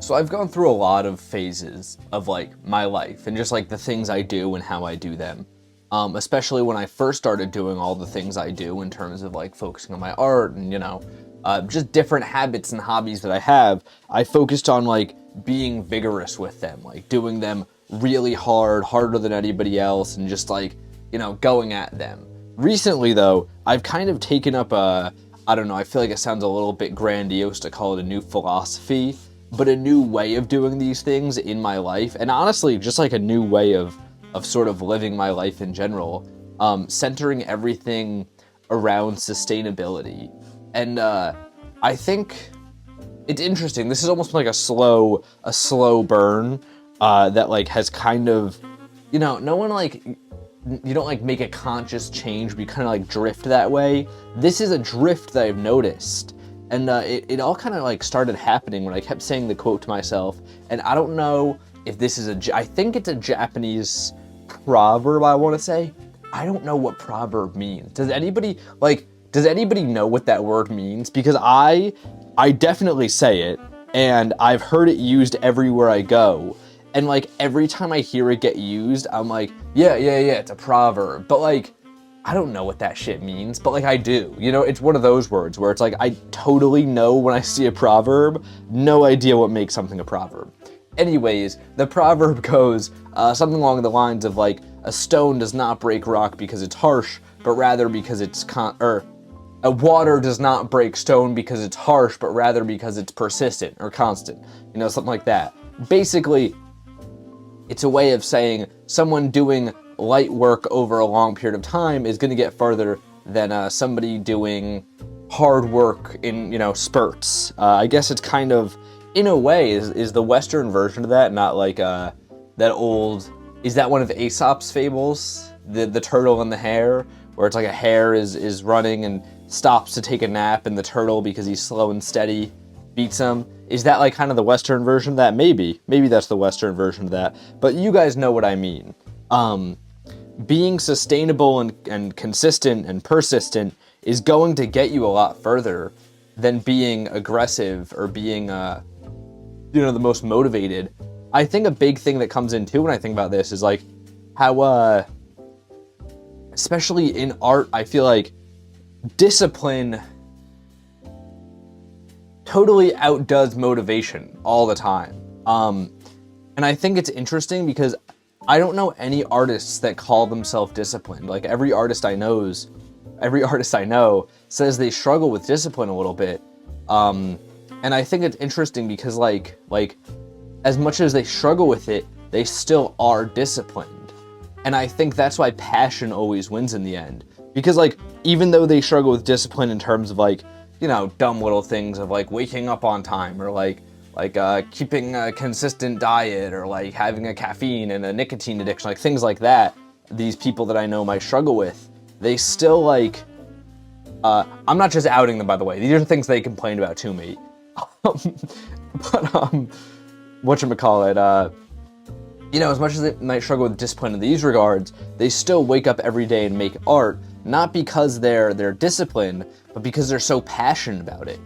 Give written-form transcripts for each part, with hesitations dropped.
So I've gone through a lot of phases of like my life and just like the things I do and how I do them. Especially when I first started doing all the things I do in terms of like focusing on my art and, just different habits and hobbies that I have. I focused on like being vigorous with them, like doing them really hard, harder than anybody else, and just like, going at them. Recently though, I've kind of taken up I don't know, I feel like it sounds a little bit grandiose to call it a new philosophy, but a new way of doing these things in my life, and honestly, just like a new way of sort of living my life in general, centering everything around sustainability. And I think it's interesting. This is almost like a slow burn that like has kind of, no one like, you don't like make a conscious change, but you kind of like drift that way. This is a drift that I've noticed. And it all kind of like started happening when I kept saying the quote to myself. And I don't know if this is I think it's a Japanese proverb, I want to say. I don't know what proverb means. Does anybody know what that word means? Because I definitely say it, and I've heard it used everywhere I go. And like every time I hear it get used, I'm like, yeah, it's a proverb. But like, I don't know what that shit means, but like I do. It's one of those words where it's like I totally know when I see a proverb, no idea what makes something a proverb. Anyways, the proverb goes something along the lines of like, a stone does not break rock because it's harsh, but rather because it's a water does not break stone because it's harsh, but rather because it's persistent or constant. Something like that. Basically, it's a way of saying someone doing light work over a long period of time is going to get further than somebody doing hard work in, spurts. I guess it's kind of, in a way, is the Western version of that, not like that old, is that one of Aesop's fables? The turtle and the hare, where it's like a hare is running and stops to take a nap, and the turtle, because he's slow and steady, beats him. Is that like kind of the Western version of that? Maybe that's the Western version of that. But you guys know what I mean. Being sustainable and consistent and persistent is going to get you a lot further than being aggressive or being, the most motivated. I think a big thing that comes in too when I think about this is like how, especially in art, I feel like discipline totally outdoes motivation all the time. And I think it's interesting because I don't know any artists that call themselves disciplined. Like every artist I know says they struggle with discipline a little bit. And I think it's interesting because like as much as they struggle with it, they still are disciplined. And I think that's why passion always wins in the end. Because like, even though they struggle with discipline in terms of like, dumb little things of like waking up on time or like keeping a consistent diet or like having a caffeine and a nicotine addiction, like things like that, these people that I know might struggle with, they still like, I'm not just outing them, by the way. These are things they complained about to me. Whatchamacallit, as much as they might struggle with discipline in these regards, they still wake up every day and make art, not because they're disciplined, but because they're so passionate about it,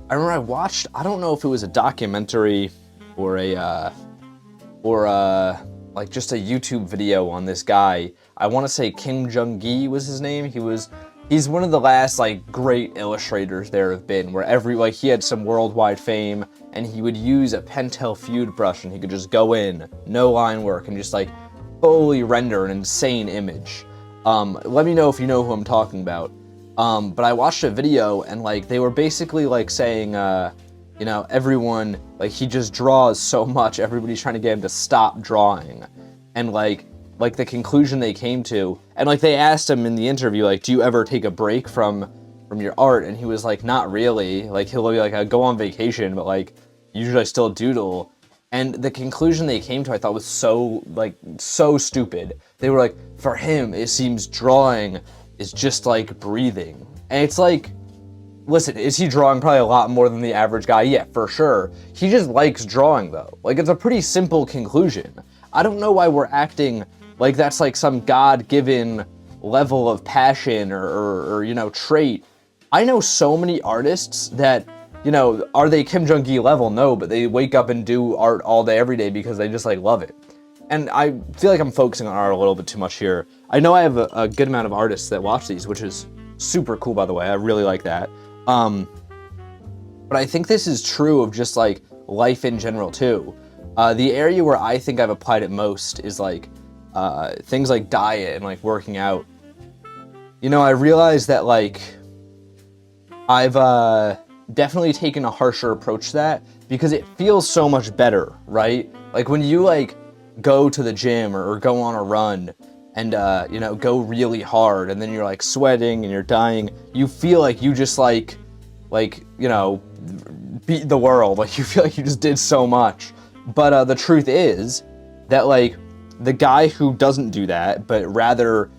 I remember I watched, I don't know if it was a documentary or like just a YouTube video on this guy. I want to say Kim Jung-gi was his name. He's one of the last like great illustrators there have been, where he had some worldwide fame, and he would use a Pentel Feud brush and he could just go in, no line work, and just like fully render an insane image. Let me know if you know who I'm talking about. But I watched a video and like they were basically like saying, everyone, like he just draws so much, everybody's trying to get him to stop drawing. And like the conclusion they came to, and like they asked him in the interview, like, do you ever take a break from your art? And he was like, not really. Like he'll be like, I go on vacation, but like usually I still doodle. And the conclusion they came to I thought was so stupid. They were like, for him, it seems drawing is just like breathing. And it's like, listen, is he drawing probably a lot more than the average guy? Yeah, for sure. He just likes drawing though. Like it's a pretty simple conclusion. I don't know why we're acting like that's like some God-given level of passion or trait. I know so many artists that you know, are they Kim Jong-gi level? No, but they wake up and do art all day, every day because they just like love it. And I feel like I'm focusing on art a little bit too much here. I know I have a good amount of artists that watch these, which is super cool, by the way. I really like that. But I think this is true of just like life in general too. The area where I think I've applied it most is like things like diet and like working out. You know, I realized that like I've definitely taken a harsher approach to that because it feels so much better, right? Like when you like go to the gym or go on a run and you know, go really hard and then you're like sweating and you're dying, you feel like you just like you know, beat the world. Like you feel like you just did so much. But the truth is that like the guy who doesn't do that but rather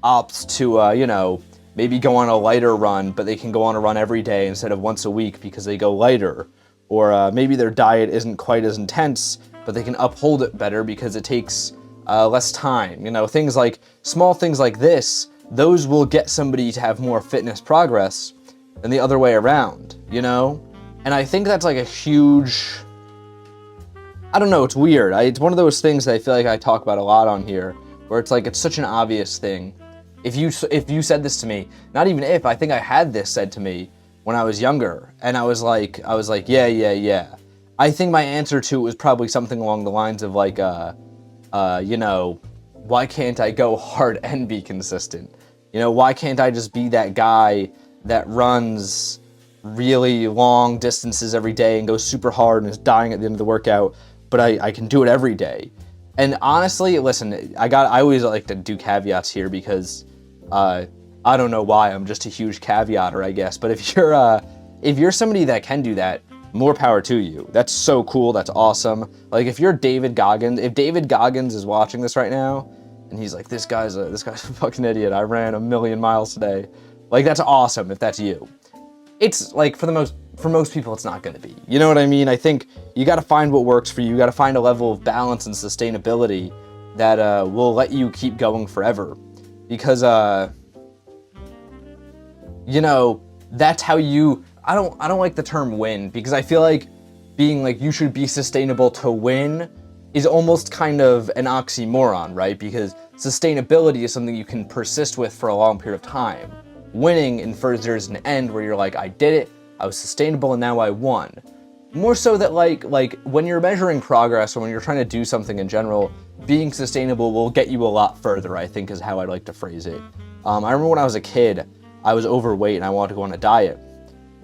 opts to you know, maybe go on a lighter run, but they can go on a run every day instead of once a week because they go lighter, or maybe their diet isn't quite as intense but they can uphold it better because it takes less time. You know, things like, small things like this, those will get somebody to have more fitness progress than the other way around, you know? And I think that's like a huge, I don't know, it's weird. It's one of those things that I feel like I talk about a lot on here, where it's like, it's such an obvious thing. If you said this to me, not even if, I think I had this said to me when I was younger, and I was like, yeah. I think my answer to it was probably something along the lines of like, you know, why can't I go hard and be consistent? You know, why can't I just be that guy that runs really long distances every day and goes super hard and is dying at the end of the workout, but I can do it every day? And honestly, listen, I always like to do caveats here because I don't know why, I'm just a huge caveater, I guess. But if you're somebody that can do that, more power to you. That's so cool. That's awesome. Like if you're David Goggins, if David Goggins is watching this right now and he's like, this guy's a fucking idiot, I ran 1,000,000 miles today. Like that's awesome if that's you. It's like for most people it's not going to be. You know what I mean? I think you got to find what works for you. You got to find a level of balance and sustainability that will let you keep going forever. Because you know, that's how you, I don't like the term win, because I feel like being like you should be sustainable to win is almost kind of an oxymoron, right? Because sustainability is something you can persist with for a long period of time. Winning infers there's an end where you're like, I did it, I was sustainable, and now I won. More so that like when you're measuring progress or when you're trying to do something in general, being sustainable will get you a lot further, I think is how I'd like to phrase it. I remember when I was a kid, I was overweight and I wanted to go on a diet.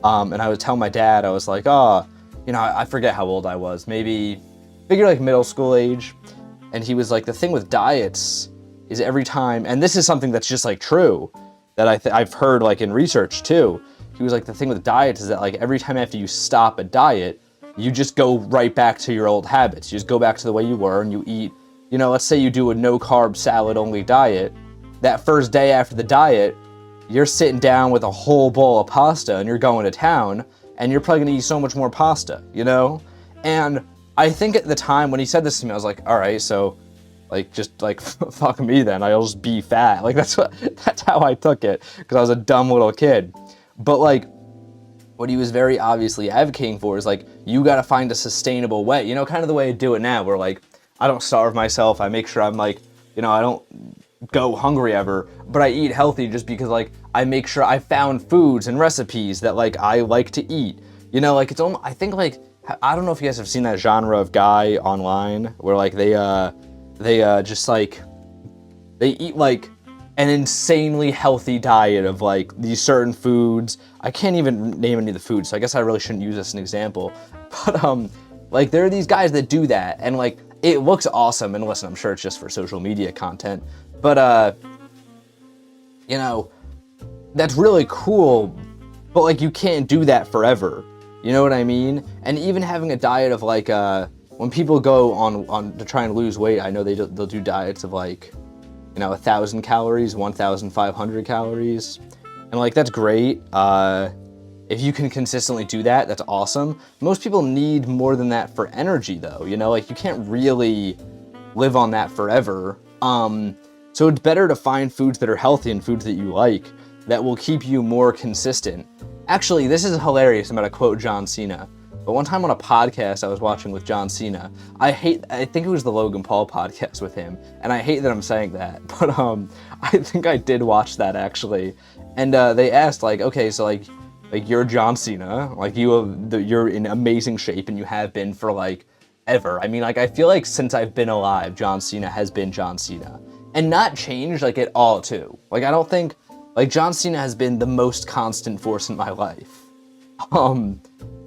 And I would tell my dad, I was like, oh, you know, I forget how old I was, maybe figure like middle school age. And he was like, the thing with diets is every time, and this is something that's just like true, that I've heard like in research too. He was like, the thing with diets is that like every time after you stop a diet, you just go right back to your old habits. You just go back to the way you were and you eat, you know, let's say you do a no carb salad only diet. That first day after the diet, you're sitting down with a whole bowl of pasta and you're going to town and you're probably gonna eat so much more pasta, you know? And I think at the time when he said this to me, I was like, all right, so like, just like, fuck me then, I'll just be fat. Like that's how I took it, because I was a dumb little kid. But like, what he was very obviously advocating for is like, you gotta find a sustainable way, you know, kind of the way I do it now, where like, I don't starve myself, I make sure I'm like, you know, I don't go hungry ever, but I eat healthy just because like, I make sure I found foods and recipes that like I like to eat. You know, like it's almost, I think like, I don't know if you guys have seen that genre of guy online where like they just like, they eat like an insanely healthy diet of like these certain foods. I can't even name any of the foods, so I guess I really shouldn't use this as an example. But like there are these guys that do that and like it looks awesome. And listen, I'm sure it's just for social media content, but you know, that's really cool, but like you can't do that forever. You know what I mean? And even having a diet of like, when people go on to try and lose weight, I know they'll do diets of like, you know, 1,000 calories, 1,500 calories. And like, that's great. If you can consistently do that, that's awesome. Most people need more than that for energy though. You know, like you can't really live on that forever. So it's better to find foods that are healthy and foods that you like that will keep you more consistent. Actually, this is hilarious. I'm about to quote John Cena. But one time on a podcast I was watching with John Cena, I think it was the Logan Paul podcast with him, and I hate that I'm saying that, but I think I did watch that actually, and they asked like, okay, so like you're John Cena, like you're in amazing shape and you have been for like ever. I mean, like I feel like since I've been alive, John Cena has been John Cena, and not changed like at all too. Like I don't think like John Cena has been the most constant force in my life.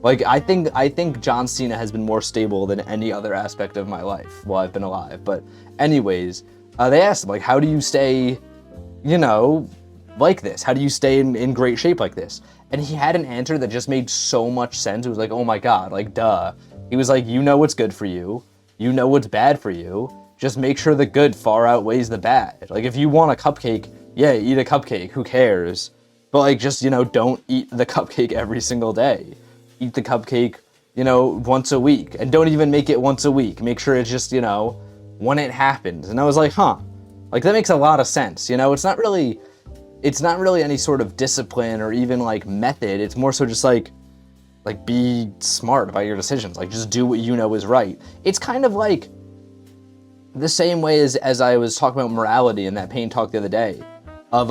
Like I think John Cena has been more stable than any other aspect of my life while I've been alive. But anyways, they asked him like, how do you stay, like this? How do you stay in great shape like this? And he had an answer that just made so much sense. It was like, oh my God, like duh. He was like, you know what's good for you. You know what's bad for you. Just make sure the good far outweighs the bad. Like if you want a cupcake, yeah, eat a cupcake. Who cares? But like just, don't eat the cupcake every single day. Eat the cupcake, once a week. And don't even make it once a week. Make sure it's just, when it happens. And I was like, huh. Like that makes a lot of sense. It's not really any sort of discipline or even like method. It's more so just like be smart about your decisions. Like just do what you know is right. It's kind of like the same way as I was talking about morality in that Paint Talk the other day. Of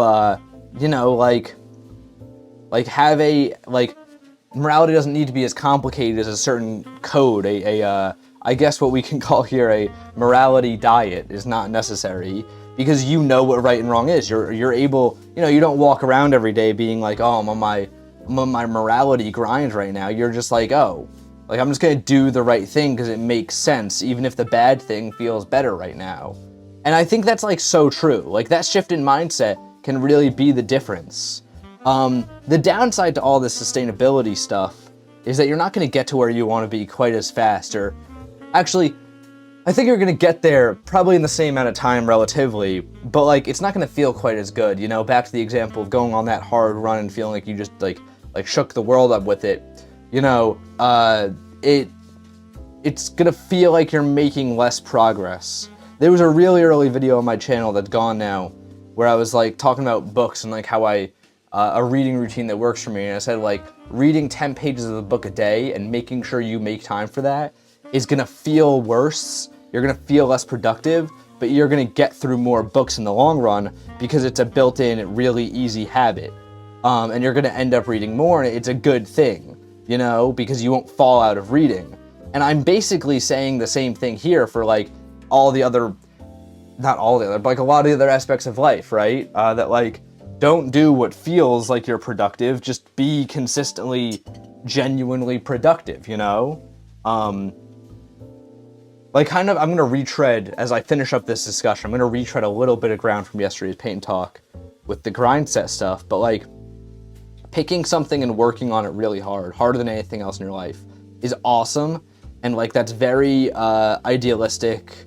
morality doesn't need to be as complicated as a certain code. I guess what we can call here a morality diet is not necessary because you know what right and wrong is. You're able, you don't walk around every day being like, oh, I'm on my morality grind right now. You're just like, oh, like I'm just gonna do the right thing because it makes sense, even if the bad thing feels better right now. And I think that's like so true. Like that shift in mindset can really be the difference. The downside to all this sustainability stuff is that you're not going to get to where you want to be quite as fast, or actually, I think you're going to get there probably in the same amount of time relatively, but like it's not going to feel quite as good. Back to the example of going on that hard run and feeling like you just like shook the world up with it. It's going to feel like you're making less progress. There was a really early video on my channel that's gone now where I was like talking about books and like how a reading routine that works for me, and I said like reading 10 pages of the book a day and making sure you make time for that is gonna feel worse. You're gonna feel less productive, but you're gonna get through more books in the long run because it's a built-in, really easy habit. And you're gonna end up reading more, and it's a good thing, because you won't fall out of reading. And I'm basically saying the same thing here for like not all the other, but like a lot of the other aspects of life, right? That like, don't do what feels like you're productive, just be consistently, genuinely productive, I'm gonna retread, as I finish up this discussion, I'm gonna retread a little bit of ground from yesterday's Paint Talk with the grind set stuff, but like, picking something and working on it really hard, harder than anything else in your life, is awesome, and like, that's very idealistic,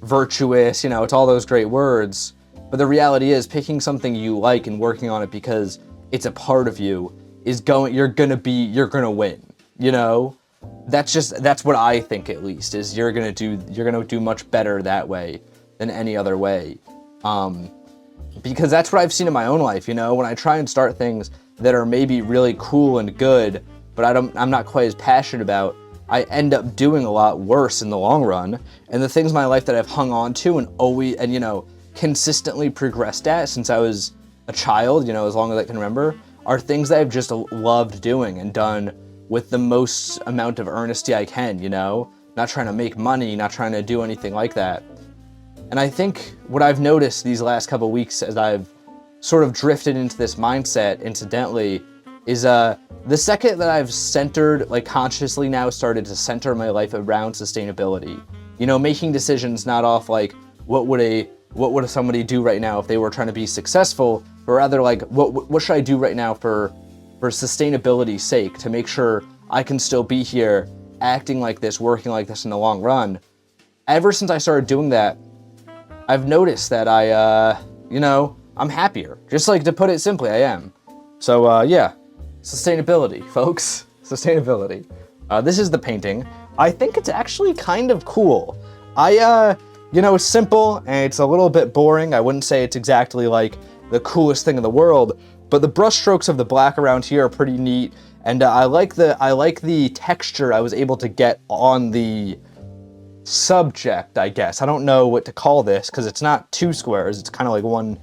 virtuous, it's all those great words. But the reality is picking something you like and working on it because it's a part of you you're gonna win, That's what I think at least, is you're gonna do much better that way than any other way. Because that's what I've seen in my own life, when I try and start things that are maybe really cool and good, but I'm not quite as passionate about, I end up doing a lot worse in the long run. And the things in my life that I've hung on to and consistently progressed at since I was a child, as long as I can remember, are things that I've just loved doing and done with the most amount of earnesty I can, not trying to make money, not trying to do anything like that. And I think what I've noticed these last couple weeks as I've sort of drifted into this mindset incidentally is the second that I've centered, like consciously now started to center my life around sustainability, making decisions not off like, what would somebody do right now if they were trying to be successful, but rather like, what should I do right now for sustainability's sake to make sure I can still be here acting like this, working like this in the long run. Ever since I started doing that, I've noticed that I'm happier. Just like, to put it simply, I am. So yeah, sustainability, folks. Sustainability. This is the painting. I think it's actually kind of cool. It's simple and it's a little bit boring. I wouldn't say it's exactly like the coolest thing in the world, But the brush strokes of the black around here are pretty neat, and I like the texture I was able to get on the subject, I guess. I don't know what to call this because it's not two squares, it's kind of like one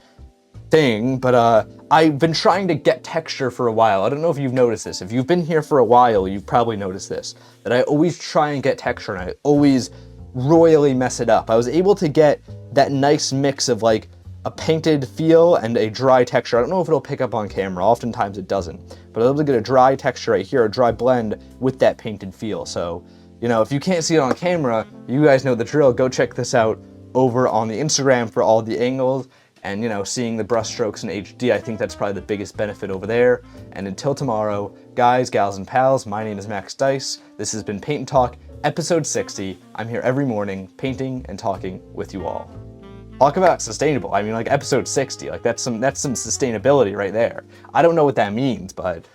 thing, but I've been trying to get texture for a while. I don't know if you've noticed this. If you've been here for a while, you've probably noticed this, that I always try and get texture and I always royally mess it up. I was able to get that nice mix of like a painted feel and a dry texture. I don't know if it'll pick up on camera, oftentimes it doesn't, but I was able to get a dry texture right here, a dry blend with that painted feel. So, you know, if you can't see it on camera, you guys know the drill. Go check this out over on the Instagram for all the angles and, you know, seeing the brush strokes in HD. I think that's probably the biggest benefit over there. And until tomorrow, guys, gals, and pals, my name is Max Dice. This has been Paint and Talk, episode 60. I'm here every morning painting and talking with you all. Talk about sustainable. I mean, like episode 60, like that's some sustainability right there. I don't know what that means, but